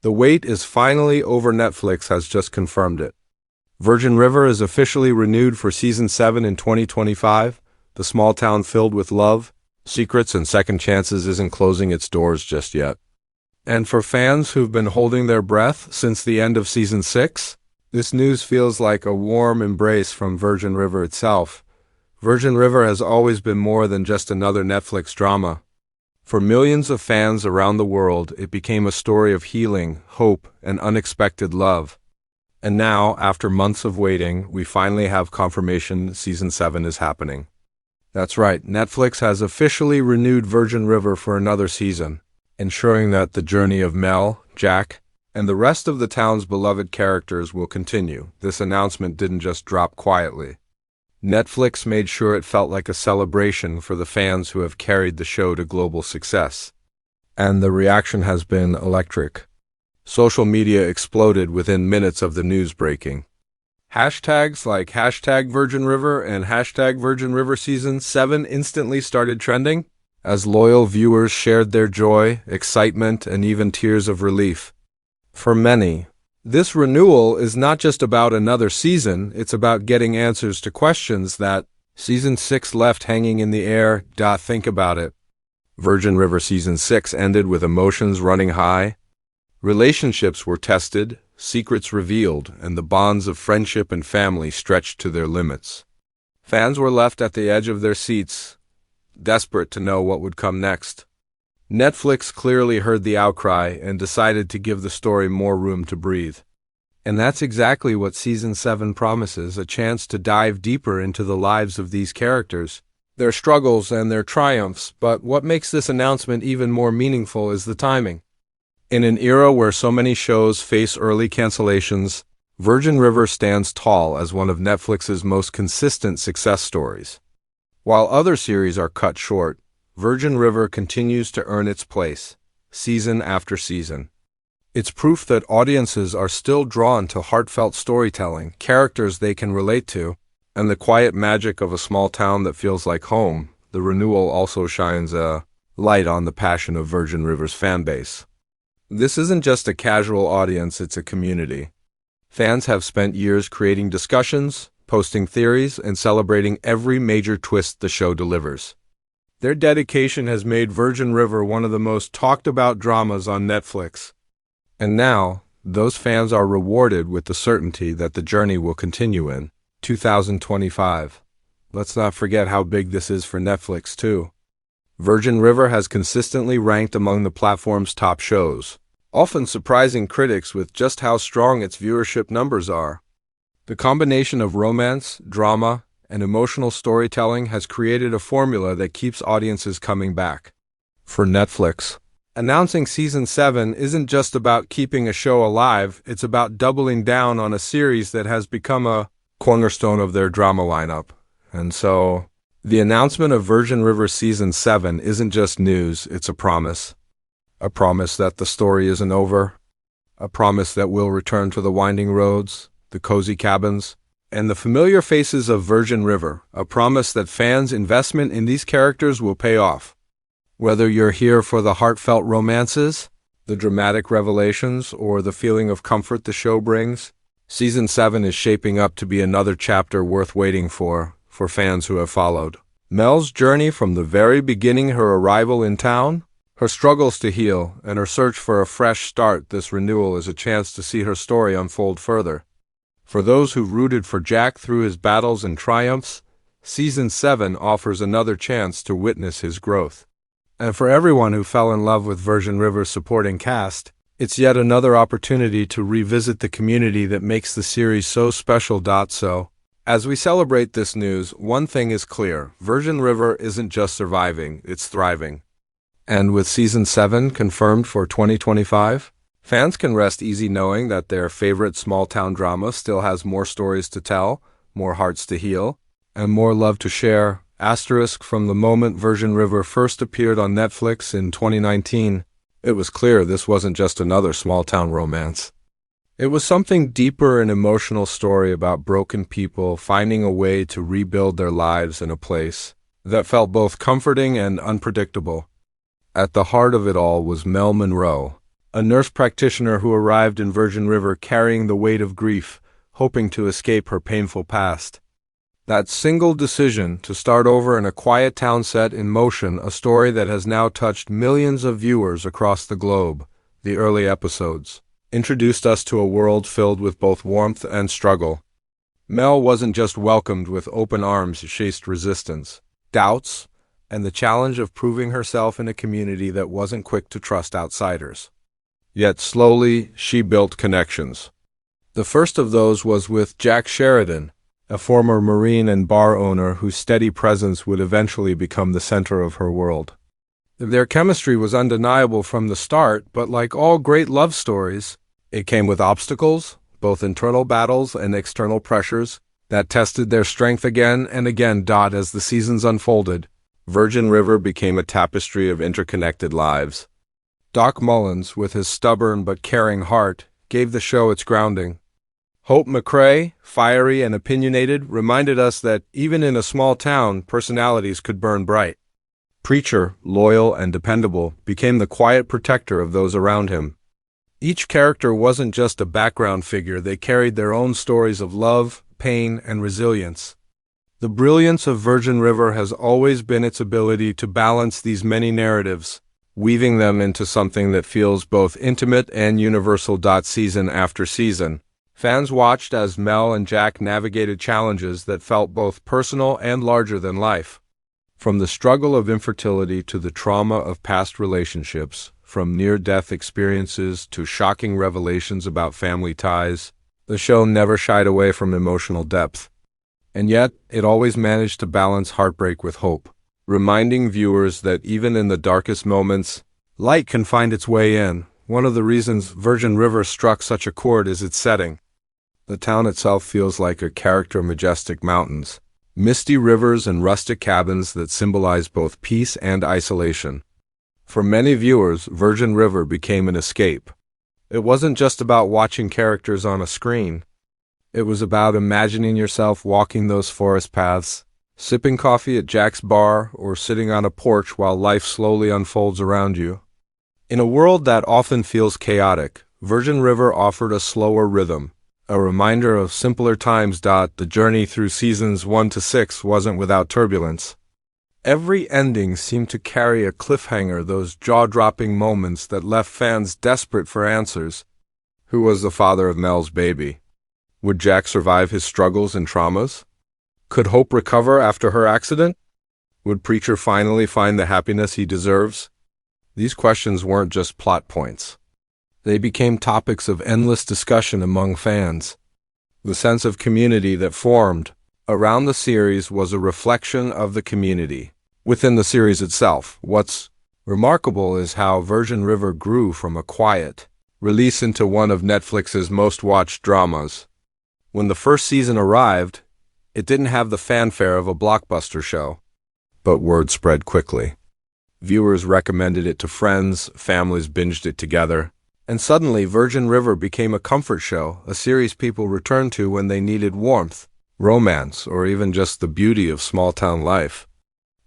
The wait is finally over. Netflix has just confirmed it. Virgin River is officially renewed for Season 7 in 2025. The small town filled with love, secrets, and second chances isn't closing its doors just yet. And for fans who've been holding their breath since the end of Season 6, this news feels like a warm embrace from Virgin River itself. Virgin River has always been more than just another Netflix drama. For millions of fans around the world, it became a story of healing, hope, and unexpected love. And now, after months of waiting, we finally have confirmation Season 7 is happening. That's right, Netflix has officially renewed Virgin River for another season, ensuring that the journey of Mel, Jack, and the rest of the town's beloved characters will continue. This announcement didn't just drop quietly. Netflix made sure it felt like a celebration for the fans who have carried the show to global success. And the reaction has been electric. Social media exploded within minutes of the news breaking. Hashtags like #VirginRiver and #VirginRiver Season 7 instantly started trending, as loyal viewers shared their joy, excitement, and even tears of relief. For many, this renewal is not just about another season, it's about getting answers to questions that Season 6 left hanging in the air. Think about it. Virgin River Season 6 ended with emotions running high. Relationships were tested, secrets revealed, and the bonds of friendship and family stretched to their limits. Fans were left at the edge of their seats, desperate to know what would come next. Netflix clearly heard the outcry and decided to give the story more room to breathe. And that's exactly what Season 7 promises, a chance to dive deeper into the lives of these characters, their struggles and their triumphs. But what makes this announcement even more meaningful is the timing. In an era where so many shows face early cancellations, Virgin River stands tall as one of Netflix's most consistent success stories. While other series are cut short, Virgin River continues to earn its place, season after season. It's proof that audiences are still drawn to heartfelt storytelling, characters they can relate to, and the quiet magic of a small town that feels like home. The renewal also shines a light on the passion of Virgin River's fanbase. This isn't just a casual audience, it's a community. Fans have spent years creating discussions, posting theories, and celebrating every major twist the show delivers. Their dedication has made Virgin River one of the most talked about dramas on Netflix. And now, those fans are rewarded with the certainty that the journey will continue in 2025. Let's not forget how big this is for Netflix, too. Virgin River has consistently ranked among the platform's top shows, often surprising critics with just how strong its viewership numbers are. The combination of romance, drama, and emotional storytelling has created a formula that keeps audiences coming back. For Netflix, announcing Season 7 isn't just about keeping a show alive, it's about doubling down on a series that has become a cornerstone of their drama lineup. And so, the announcement of Virgin River Season 7 isn't just news, it's a promise. A promise that the story isn't over. A promise that we'll return to the winding roads, the cozy cabins, and the familiar faces of Virgin River. A promise that fans' investment in these characters will pay off. Whether you're here for the heartfelt romances, the dramatic revelations, or the feeling of comfort the show brings, Season 7 is shaping up to be another chapter worth waiting for fans who have followed Mel's journey from the very beginning, her arrival in town, her struggles to heal, and her search for a fresh start. This renewal is a chance to see her story unfold further. For those who rooted for Jack through his battles and triumphs, Season 7 offers another chance to witness his growth. And for everyone who fell in love with Virgin River's supporting cast, it's yet another opportunity to revisit the community that makes the series so special. So, as we celebrate this news, one thing is clear: Virgin River isn't just surviving, it's thriving. And with Season 7 confirmed for 2025, fans can rest easy knowing that their favorite small-town drama still has more stories to tell, more hearts to heal, and more love to share. Asterisk, from the moment Virgin River first appeared on Netflix in 2019, it was clear this wasn't just another small-town romance. It was something deeper, an emotional story about broken people finding a way to rebuild their lives in a place that felt both comforting and unpredictable. At the heart of it all was Mel Monroe, a nurse practitioner who arrived in Virgin River carrying the weight of grief, hoping to escape her painful past. That single decision to start over in a quiet town set in motion a story that has now touched millions of viewers across the globe. The early episodes introduced us to a world filled with both warmth and struggle. Mel wasn't just welcomed with open arms, she faced resistance, doubts, and the challenge of proving herself in a community that wasn't quick to trust outsiders. Yet slowly, she built connections. The first of those was with Jack Sheridan, a former Marine and bar owner whose steady presence would eventually become the center of her world. Their chemistry was undeniable from the start, but like all great love stories, it came with obstacles, both internal battles and external pressures, that tested their strength again and again. As the seasons unfolded, Virgin River became a tapestry of interconnected lives. Doc Mullins, with his stubborn but caring heart, gave the show its grounding. Hope McCrae, fiery and opinionated, reminded us that even in a small town, personalities could burn bright. Preacher, loyal and dependable, became the quiet protector of those around him. Each character wasn't just a background figure, they carried their own stories of love, pain, and resilience. The brilliance of Virgin River has always been its ability to balance these many narratives, weaving them into something that feels both intimate and universal. Season after season, fans watched as Mel and Jack navigated challenges that felt both personal and larger than life. From the struggle of infertility to the trauma of past relationships, from near-death experiences to shocking revelations about family ties, the show never shied away from emotional depth. And yet, it always managed to balance heartbreak with hope, reminding viewers that even in the darkest moments, light can find its way in. One of the reasons Virgin River struck such a chord is its setting. The town itself feels like a character of majestic mountains, misty rivers and rustic cabins that symbolize both peace and isolation. For many viewers, Virgin River became an escape. It wasn't just about watching characters on a screen. It was about imagining yourself walking those forest paths, sipping coffee at Jack's bar, or sitting on a porch while life slowly unfolds around you. In a world that often feels chaotic, Virgin River offered a slower rhythm, a reminder of simpler times. The journey through seasons 1 to 6 wasn't without turbulence. Every ending seemed to carry a cliffhanger, those jaw-dropping moments that left fans desperate for answers. Who was the father of Mel's baby? Would Jack survive his struggles and traumas? Could Hope recover after her accident? Would Preacher finally find the happiness he deserves? These questions weren't just plot points. They became topics of endless discussion among fans. The sense of community that formed around the series was a reflection of the community within the series itself. What's remarkable is how Virgin River grew from a quiet release into one of Netflix's most-watched dramas. When the first season arrived, it didn't have the fanfare of a blockbuster show, but word spread quickly. Viewers recommended it to friends, families binged it together, and suddenly Virgin River became a comfort show, a series people returned to when they needed warmth, romance, or even just the beauty of small-town life.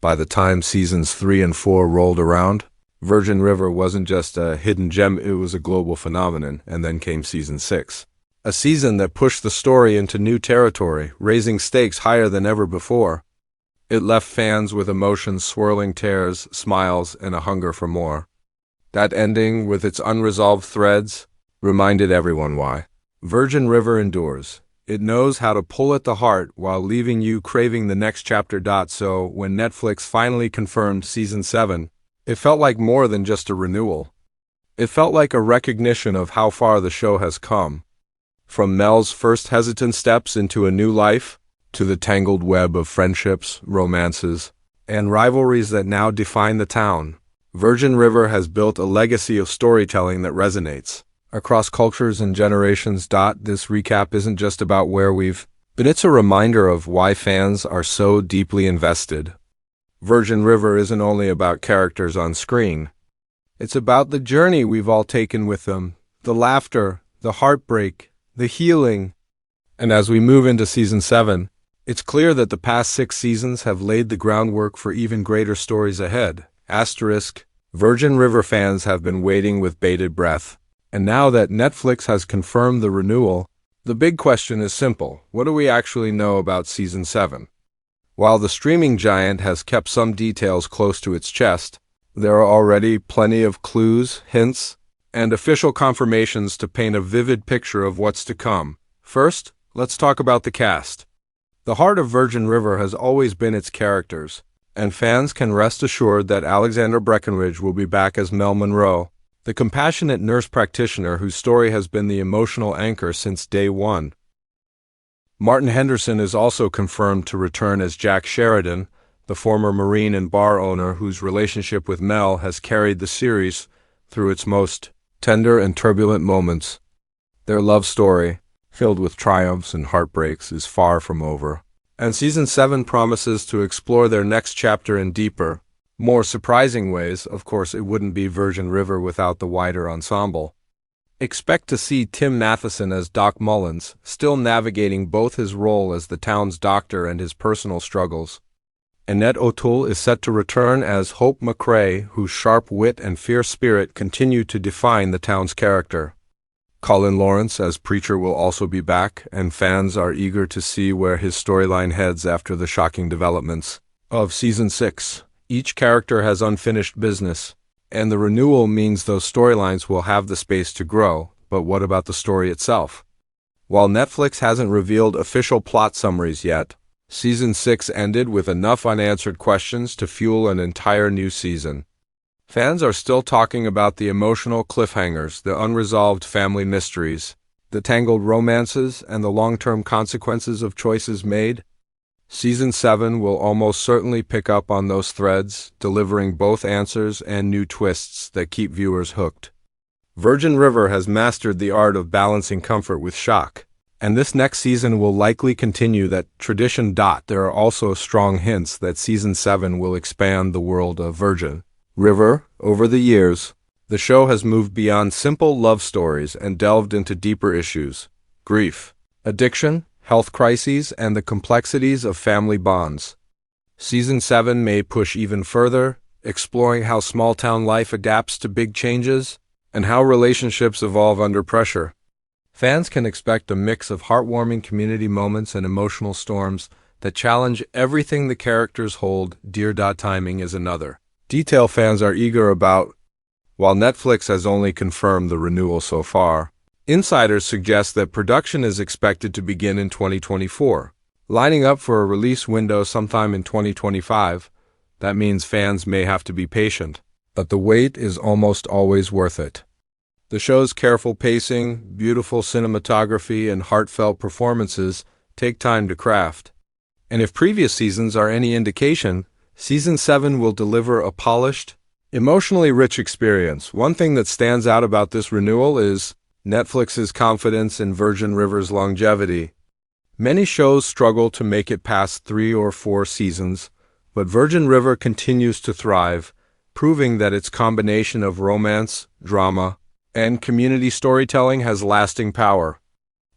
By the time seasons 3 and 4 rolled around, Virgin River wasn't just a hidden gem, it was a global phenomenon. And then came season 6. A season that pushed the story into new territory, raising stakes higher than ever before. It left fans with emotions swirling, tears, smiles, and a hunger for more. That ending, with its unresolved threads, reminded everyone why Virgin River endures. It knows how to pull at the heart while leaving you craving the next chapter. So, when Netflix finally confirmed season 7, it felt like more than just a renewal. It felt like a recognition of how far the show has come. From Mel's first hesitant steps into a new life, to the tangled web of friendships, romances, and rivalries that now define the town, Virgin River has built a legacy of storytelling that resonates across cultures and generations. This recap isn't just about where we've been, it's a reminder of why fans are so deeply invested. Virgin River isn't only about characters on screen. It's about the journey we've all taken with them, the laughter, the heartbreak, the healing. And as we move into season 7, it's clear that the past 6 seasons have laid the groundwork for even greater stories ahead. Virgin River fans have been waiting with bated breath. And now that Netflix has confirmed the renewal, the big question is simple. What do we actually know about Season 7? While the streaming giant has kept some details close to its chest, there are already plenty of clues, hints, and official confirmations to paint a vivid picture of what's to come. First, let's talk about the cast. The heart of Virgin River has always been its characters, and fans can rest assured that Alexander Breckenridge will be back as Mel Monroe, the compassionate nurse practitioner whose story has been the emotional anchor since day one. Martin Henderson is also confirmed to return as Jack Sheridan, the former Marine and bar owner whose relationship with Mel has carried the series through its most tender and turbulent moments. Their love story, filled with triumphs and heartbreaks, is far from over, and Season 7 promises to explore their next chapter in deeper, more surprising ways. Of course, it wouldn't be Virgin River without the wider ensemble. Expect to see Tim Matheson as Doc Mullins, still navigating both his role as the town's doctor and his personal struggles. Annette O'Toole is set to return as Hope McCrae, whose sharp wit and fierce spirit continue to define the town's character. Colin Lawrence as Preacher will also be back, and fans are eager to see where his storyline heads after the shocking developments of Season 6. Each character has unfinished business, and the renewal means those storylines will have the space to grow. But what about the story itself? While Netflix hasn't revealed official plot summaries yet, Season 6 ended with enough unanswered questions to fuel an entire new season. Fans are still talking about the emotional cliffhangers, the unresolved family mysteries, the tangled romances, and the long-term consequences of choices made. Season 7 will almost certainly pick up on those threads, delivering both answers and new twists that keep viewers hooked. Virgin River has mastered the art of balancing comfort with shock, and this next season will likely continue that tradition. There are also strong hints that Season 7 will expand the world of Virgin River. Over the years, the show has moved beyond simple love stories and delved into deeper issues: grief, addiction, health crises, and the complexities of family bonds. Season 7 may push even further, exploring how small-town life adapts to big changes and how relationships evolve under pressure. Fans can expect a mix of heartwarming community moments and emotional storms that challenge everything the characters hold dear. Timing is another detail fans are eager about. While Netflix has only confirmed the renewal so far, insiders suggest that production is expected to begin in 2024, lining up for a release window sometime in 2025. That means fans may have to be patient, but the wait is almost always worth it. The show's careful pacing, beautiful cinematography, and heartfelt performances take time to craft. And if previous seasons are any indication, Season 7 will deliver a polished, emotionally rich experience. One thing that stands out about this renewal is Netflix's confidence in Virgin River's longevity. Many shows struggle to make it past 3 or 4 seasons, but Virgin River continues to thrive, proving that its combination of romance, drama, and community storytelling has lasting power.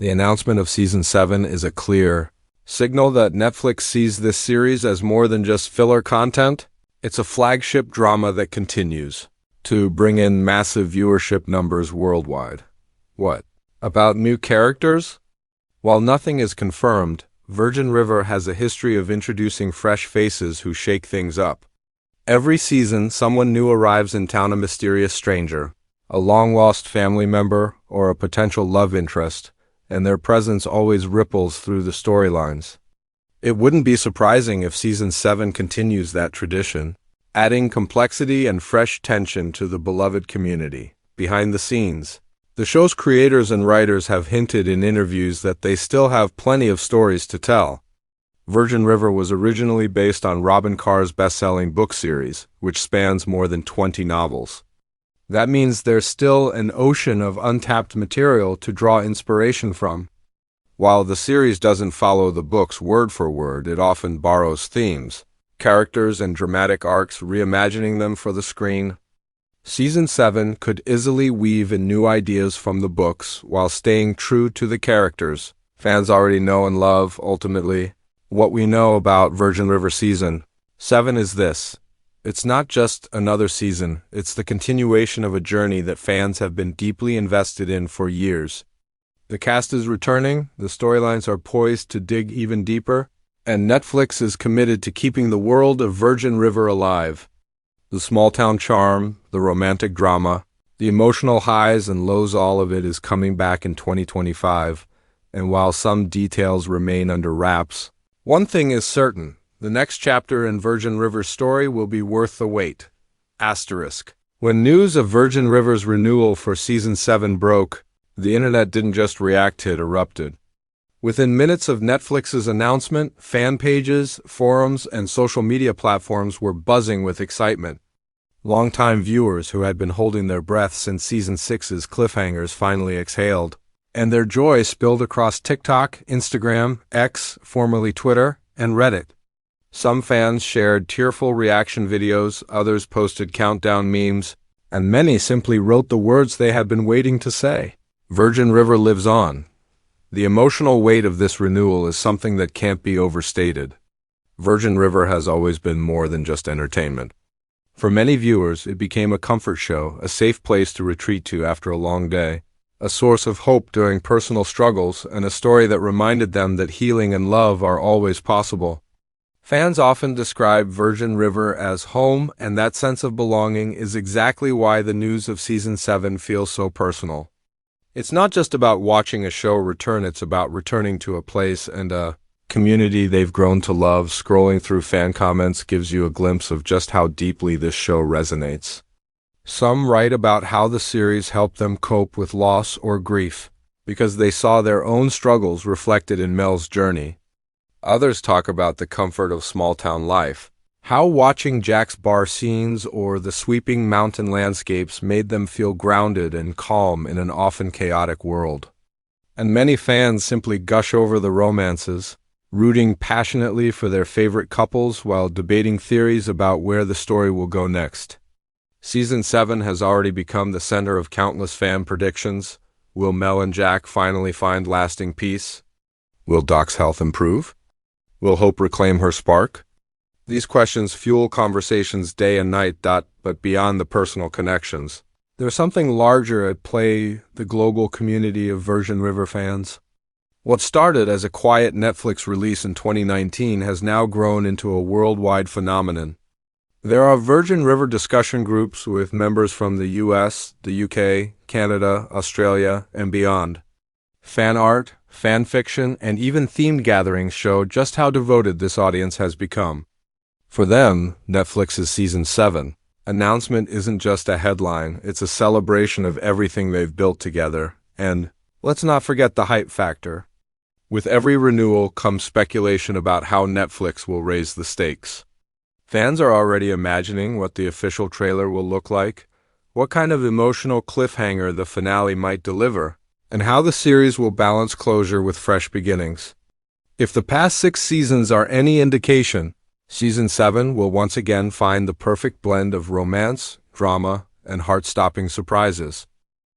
The announcement of Season 7 is a clear signal that Netflix sees this series as more than just filler content. It's a flagship drama that continues to bring in massive viewership numbers worldwide. What about new characters? While nothing is confirmed, Virgin River has a history of introducing fresh faces who shake things up. Every season, someone new arrives in town: a mysterious stranger, a long-lost family member, or a potential love interest, and their presence always ripples through the storylines. It wouldn't be surprising if Season 7 continues that tradition, adding complexity and fresh tension to the beloved community. Behind the scenes, the show's creators and writers have hinted in interviews that they still have plenty of stories to tell. Virgin River was originally based on Robin Carr's best-selling book series, which spans more than 20 novels. That means there's still an ocean of untapped material to draw inspiration from. While the series doesn't follow the books word for word, it often borrows themes, characters, and dramatic arcs, reimagining them for the screen. Season 7 could easily weave in new ideas from the books while staying true to the characters fans already know and love. Ultimately, what we know about Virgin River Season 7 is this: It's not just another season, it's the continuation of a journey that fans have been deeply invested in for years. The cast is returning, the storylines are poised to dig even deeper, and Netflix is committed to keeping the world of Virgin River alive. The small-town charm, the romantic drama, the emotional highs and lows, all of it is coming back in 2025, and while some details remain under wraps, one thing is certain: the next chapter in Virgin River's story will be worth the wait. Asterisk. When news of Virgin River's renewal for Season 7 broke, the internet didn't just react, it erupted. Within minutes of Netflix's announcement, fan pages, forums, and social media platforms were buzzing with excitement. Longtime viewers who had been holding their breath since Season 6's cliffhangers finally exhaled, and their joy spilled across TikTok, Instagram, X, formerly Twitter, and Reddit. Some fans shared tearful reaction videos, others posted countdown memes, and many simply wrote the words they had been waiting to say. Virgin River lives on. The emotional weight of this renewal is something that can't be overstated. Virgin River has always been more than just entertainment. For many viewers, it became a comfort show, a safe place to retreat to after a long day, a source of hope during personal struggles, and a story that reminded them that healing and love are always possible. Fans often describe Virgin River as home, and that sense of belonging is exactly why the news of Season 7 feels so personal. It's not just about watching a show return, it's about returning to a place and a community they've grown to love. Scrolling through fan comments gives you a glimpse of just how deeply this show resonates. Some write about how the series helped them cope with loss or grief, because they saw their own struggles reflected in Mel's journey. Others talk about the comfort of small-town life, how watching Jack's bar scenes or the sweeping mountain landscapes made them feel grounded and calm in an often chaotic world. And many fans simply gush over the romances, rooting passionately for their favorite couples while debating theories about where the story will go next. Season 7 has already become the center of countless fan predictions. Will Mel and Jack finally find lasting peace? Will Doc's health improve? Will Hope reclaim her spark? These questions fuel conversations day and night. But beyond the personal connections, there's something larger at play: the global community of Virgin River fans. What started as a quiet Netflix release in 2019 has now grown into a worldwide phenomenon. There are Virgin River discussion groups with members from the US, the UK, Canada, Australia, and beyond. Fan art, fan fiction, and even themed gatherings show just how devoted this audience has become. For them, Netflix's Season 7 announcement isn't just a headline, it's a celebration of everything they've built together. And let's not forget the hype factor. With every renewal comes speculation about how Netflix will raise the stakes. Fans are already imagining what the official trailer will look like, what kind of emotional cliffhanger the finale might deliver, and how the series will balance closure with fresh beginnings. If the past 6 seasons are any indication, Season 7 will once again find the perfect blend of romance, drama, and heart-stopping surprises.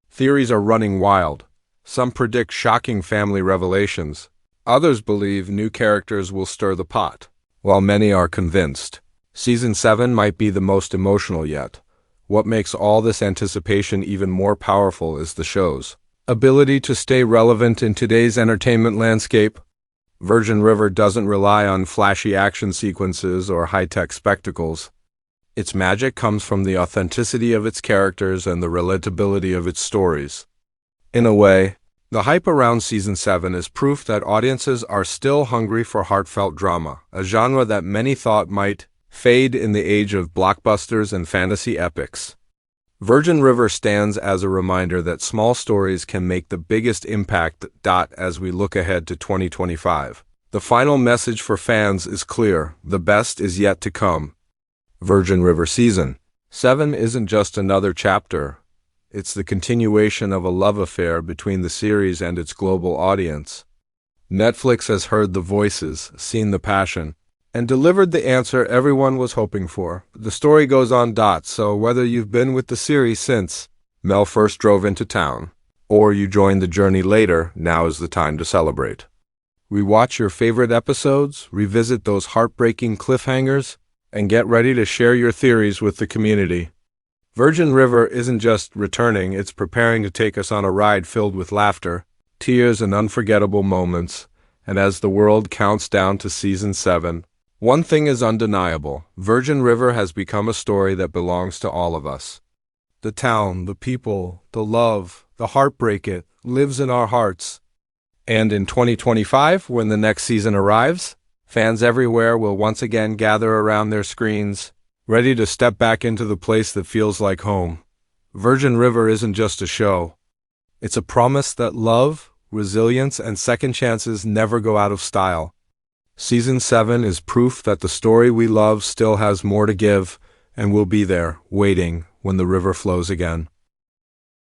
Theories are running wild. Some predict shocking family revelations. Others believe new characters will stir the pot, while many are convinced Season 7 might be the most emotional yet. What makes all this anticipation even more powerful is the show's ability to stay relevant in today's entertainment landscape. Virgin River doesn't rely on flashy action sequences or high-tech spectacles. Its magic comes from the authenticity of its characters and the relatability of its stories. In a way, the hype around Season 7 is proof that audiences are still hungry for heartfelt drama, a genre that many thought might fade in the age of blockbusters and fantasy epics. Virgin River stands as a reminder that small stories can make the biggest impact. As we look ahead to 2025, the final message for fans is clear: the best is yet to come. Virgin River Season 7 isn't just another chapter. It's the continuation of a love affair between the series and its global audience. Netflix has heard the voices, seen the passion, and delivered the answer everyone was hoping for. The story goes on. So whether you've been with the series since Mel first drove into town, or you joined the journey later, now is the time to celebrate. Rewatch your favorite episodes, revisit those heartbreaking cliffhangers, and get ready to share your theories with the community. Virgin River isn't just returning, it's preparing to take us on a ride filled with laughter, tears, and unforgettable moments. And as the world counts down to Season 7, one thing is undeniable: Virgin River has become a story that belongs to all of us. The town, the people, the love, the heartbreak, it lives in our hearts. And in 2025, when the next season arrives, fans everywhere will once again gather around their screens, ready to step back into the place that feels like home. Virgin River isn't just a show. It's a promise that love, resilience, and second chances never go out of style. Season 7 is proof that the story we love still has more to give, and we'll be there, waiting, when the river flows again.